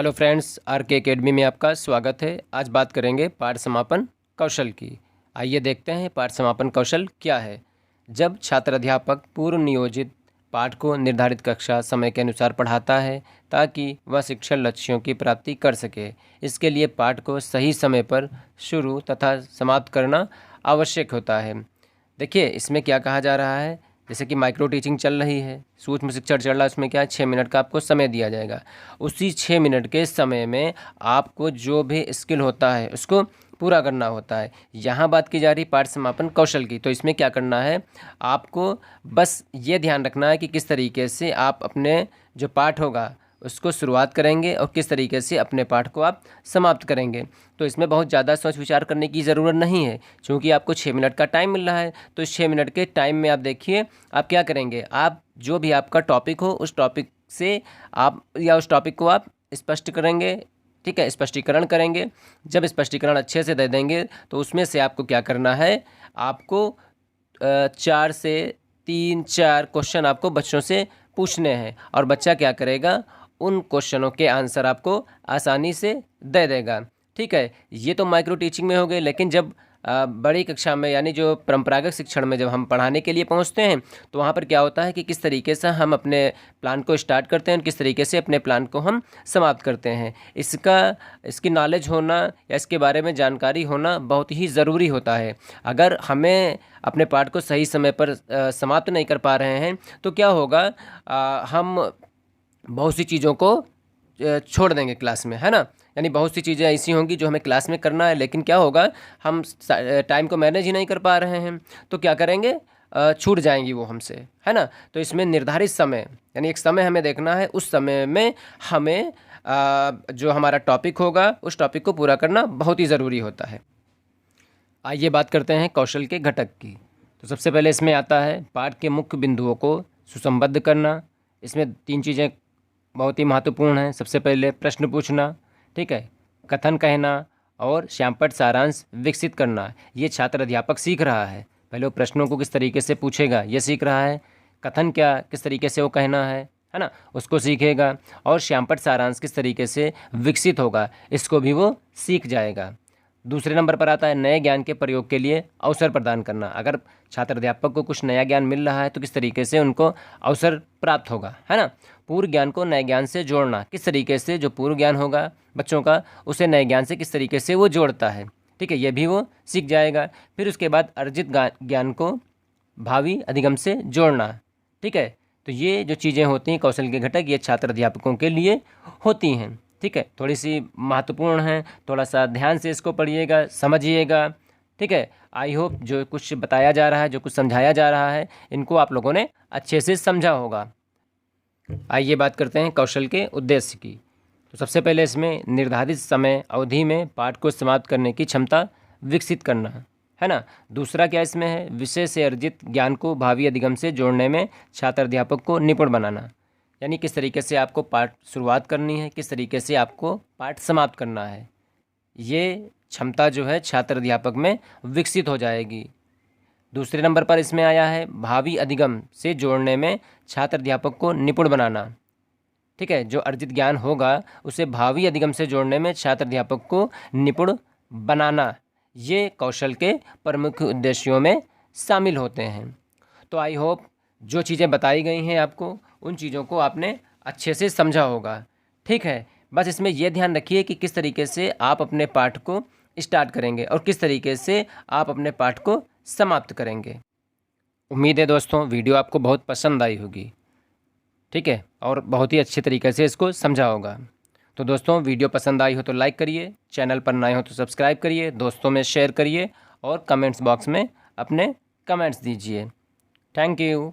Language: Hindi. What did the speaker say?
हेलो फ्रेंड्स, आर के अकेडमी में आपका स्वागत है। आज बात करेंगे पाठ समापन कौशल की। आइए देखते हैं पाठ समापन कौशल क्या है। जब छात्र अध्यापक पूर्व नियोजित पाठ को निर्धारित कक्षा समय के अनुसार पढ़ाता है ताकि वह शिक्षण लक्ष्यों की प्राप्ति कर सके, इसके लिए पाठ को सही समय पर शुरू तथा समाप्त करना आवश्यक होता है। देखिए इसमें क्या कहा जा रहा है, जैसे कि माइक्रो टीचिंग चल रही है, सूक्ष्म शिक्षण चल रहा है, उसमें क्या है 6 मिनट का आपको समय दिया जाएगा। उसी 6 मिनट के समय में आपको जो भी स्किल होता है उसको पूरा करना होता है। यहाँ बात की जा रही पाठ समापन कौशल की, तो इसमें क्या करना है, आपको बस ये ध्यान रखना है कि किस तरीके से आप अपने जो पाठ होगा उसको शुरुआत करेंगे और किस तरीके से अपने पाठ को आप समाप्त करेंगे। तो इसमें बहुत ज़्यादा सोच विचार करने की ज़रूरत नहीं है, क्योंकि आपको 6 मिनट का टाइम मिल रहा है। तो इस 6 मिनट के टाइम में आप देखिए आप क्या करेंगे, आप जो भी आपका टॉपिक हो उस टॉपिक से आप या उस टॉपिक को आप स्पष्ट करेंगे, ठीक है, स्पष्टीकरण करेंगे। जब स्पष्टीकरण अच्छे से दे देंगे तो उसमें से आपको क्या करना है, आपको 4 से 3-4 क्वेश्चन आपको बच्चों से पूछने हैं और बच्चा क्या करेगा, उन क्वेश्चनों के आंसर आपको आसानी से दे देगा। ठीक है, ये तो माइक्रो टीचिंग में हो गए। लेकिन जब बड़ी कक्षा में यानी जो परंपरागत शिक्षण में जब हम पढ़ाने के लिए पहुंचते हैं तो वहाँ पर क्या होता है कि किस तरीके से हम अपने प्लान को स्टार्ट करते हैं, किस तरीके से अपने प्लान को हम समाप्त करते हैं, इसकी नॉलेज होना या इसके बारे में जानकारी होना बहुत ही ज़रूरी होता है। अगर हमें अपने पाठ को सही समय पर समाप्त नहीं कर पा रहे हैं तो क्या होगा, हम बहुत सी चीज़ों को छोड़ देंगे क्लास में, है ना। यानी बहुत सी चीज़ें ऐसी होंगी जो हमें क्लास में करना है, लेकिन क्या होगा, हम टाइम को मैनेज ही नहीं कर पा रहे हैं तो क्या करेंगे, छूट जाएंगी वो हमसे, है ना। तो इसमें निर्धारित समय यानी एक समय हमें देखना है, उस समय में हमें जो हमारा टॉपिक होगा उस टॉपिक को पूरा करना बहुत ही ज़रूरी होता है। आइए बात करते हैं कौशल के घटक की। तो सबसे पहले इसमें आता है पाठ के मुख्य बिंदुओं को सुसंबद्ध करना। इसमें 3 चीज़ें बहुत ही महत्वपूर्ण हैं। सबसे पहले प्रश्न पूछना, ठीक है, कथन कहना और श्यामपट्ट सारांश विकसित करना। ये छात्र अध्यापक सीख रहा है। पहले वो प्रश्नों को किस तरीके से पूछेगा ये सीख रहा है, कथन क्या किस तरीके से वो कहना है ना, उसको सीखेगा, और श्यामपट्ट सारांश किस तरीके से विकसित होगा इसको भी वो सीख जाएगा। दूसरे नंबर पर आता है नए ज्ञान के प्रयोग के लिए अवसर प्रदान करना। अगर छात्र अध्यापक को कुछ नया ज्ञान मिल रहा है तो किस तरीके से उनको अवसर प्राप्त होगा, है ना। पूर्व ज्ञान को नए ज्ञान से जोड़ना, किस तरीके से जो पूर्व ज्ञान होगा बच्चों का उसे नए ज्ञान से किस तरीके से वो जोड़ता है, ठीक है, ये भी वो सीख जाएगा। फिर उसके बाद अर्जित ज्ञान को भावी अधिगम से जोड़ना, ठीक है। तो ये जो चीज़ें होती हैं कौशल के घटक, ये छात्र अध्यापकों के लिए होती हैं, ठीक है। थोड़ी सी महत्वपूर्ण है, थोड़ा सा ध्यान से इसको पढ़िएगा, समझिएगा, ठीक है। आई होप जो कुछ बताया जा रहा है, जो कुछ समझाया जा रहा है, इनको आप लोगों ने अच्छे से समझा होगा। आइए बात करते हैं कौशल के उद्देश्य की। तो सबसे पहले इसमें निर्धारित समय अवधि में पाठ को समाप्त करने की क्षमता विकसित करना, है ना। दूसरा क्या इसमें है, विषय से अर्जित ज्ञान को भावी अधिगम से जोड़ने में छात्र अध्यापक को निपुण बनाना। यानी किस तरीके से आपको पाठ शुरुआत करनी है, किस तरीके से आपको पाठ समाप्त करना है, ये क्षमता जो है छात्र अध्यापक में विकसित हो जाएगी। दूसरे नंबर पर इसमें आया है भावी अधिगम से जोड़ने में छात्र अध्यापक को निपुण बनाना, ठीक है। जो अर्जित ज्ञान होगा उसे भावी अधिगम से जोड़ने में छात्र अध्यापक को निपुण बनाना, ये कौशल के प्रमुख उद्देश्यों में शामिल होते हैं। तो आई होप जो चीज़ें बताई गई हैं आपको उन चीज़ों को आपने अच्छे से समझा होगा, ठीक है। बस इसमें यह ध्यान रखिए कि किस तरीके से आप अपने पाठ को स्टार्ट करेंगे और किस तरीके से आप अपने पाठ को समाप्त करेंगे। उम्मीद है दोस्तों वीडियो आपको बहुत पसंद आई होगी, ठीक है, और बहुत ही अच्छे तरीके से इसको समझा होगा। तो दोस्तों वीडियो पसंद आई हो तो लाइक करिए, चैनल पर नए हो तो सब्सक्राइब करिए, दोस्तों में शेयर करिए और कमेंट्स बॉक्स में अपने कमेंट्स दीजिए। Thank you.